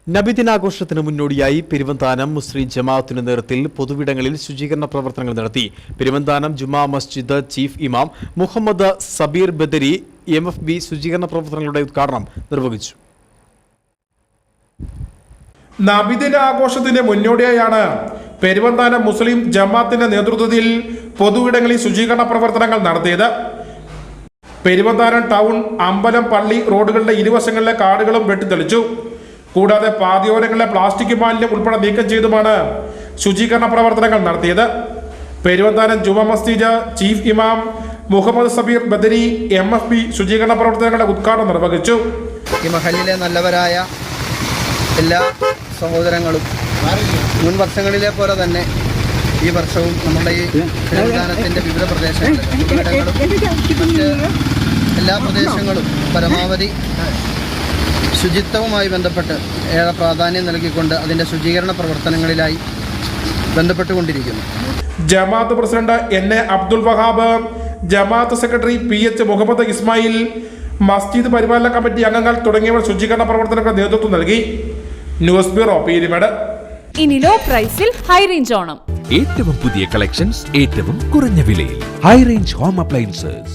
നബിദിനാഘോഷത്തിന് മുന്നോടിയായി പെരുവന്താനം മുസ്ലിം ജമാഅത്തിന്റെ നേതൃത്വത്തിൽ പൊതുവിടങ്ങളിൽ ശുചീകരണ പ്രവർത്തനങ്ങൾ നടത്തി. പെരുവന്താനം ജുമാ മസ്ജിദ് ചീഫ് ഇമാം മുഹമ്മദ് സബീർ ബദരി MFB ശുചീകരണ പ്രവർത്തനങ്ങളുടെ ഉദ്ഘാടനം നിർവഹിച്ചു. നബിദിനാഘോഷത്തിന്റെ മുന്നോടിയായാണ് പെരുവന്താനം മുസ്ലിം ജമാഅത്തിന്റെ നേതൃത്വത്തിൽ പൊതുവിടങ്ങളിൽ ശുചീകരണ പ്രവർത്തനങ്ങൾ നടത്തിയത്. പെരുവന്താനം ടൗൺ, അമ്പലം, പള്ളി റോഡുകളുടെ ഇരുവശങ്ങളിലെ കാടുകളും വെട്ടിത്തെളിച്ചു. കൂടാതെ പാതയോരങ്ങളിലെ പ്ലാസ്റ്റിക് മാലിന്യം ഉൾപ്പെടെ നീക്കം ചെയ്തുമാണ് ശുചീകരണ പ്രവർത്തനങ്ങൾ നടത്തിയത്. പെരുവന്താനം ജുമാ മസ്ജിദ് ചീഫ് ഇമാം മുഹമ്മദ് സബീർ ബദരി MFB ശുചീകരണ പ്രവർത്തനങ്ങളുടെ ഉദ്ഘാടനം നിർവഹിച്ചു. ഈ മഹല്ലിലെ നല്ലവരായ എല്ലാ സഹോദരങ്ങളും മുൻ വർഷങ്ങളിലെ പോലെ തന്നെ ഈ വർഷവും നമ്മുടെ ഈ പെരുവന്താനത്തിൻ്റെ വിവിധ പ്രദേശങ്ങളിൽ മറ്റ് എല്ലാ പ്രദേശങ്ങളും പരമാവധി ശുചിത്വവുമായി ബന്ധപ്പെട്ട് ഏറെ പ്രാധാന്യം നൽകിക്കൊണ്ട് അതിൻ്റെ ശുചീകരണ പ്രവർത്തനങ്ങളിലായി ബന്ധപ്പെട്ടുകൊണ്ടിരിക്കുന്നു. ജമാഅത്ത് പ്രസിഡന്റ് NA അബ്ദുൽ വഹാബ്, ജമാഅത്ത് സെക്രട്ടറി PH മുഹമ്മദ് ഇസ്മായിൽ, മസ്ജിദ് പരിപാലന കമ്മിറ്റി അംഗങ്ങൾ തുടങ്ങിയവർ ശുചീകരണ പ്രവർത്തനങ്ങൾക്ക് നേതൃത്വം നൽകി. News bureau Peermade. ഇനി ലോ പ്രൈസിൽ ഹൈ റേഞ്ച് ഓണം. ഏറ്റവും പുതിയ കളക്ഷൻസ് ഏറ്റവും കുറഞ്ഞ വിലയിൽ. High range home appliances.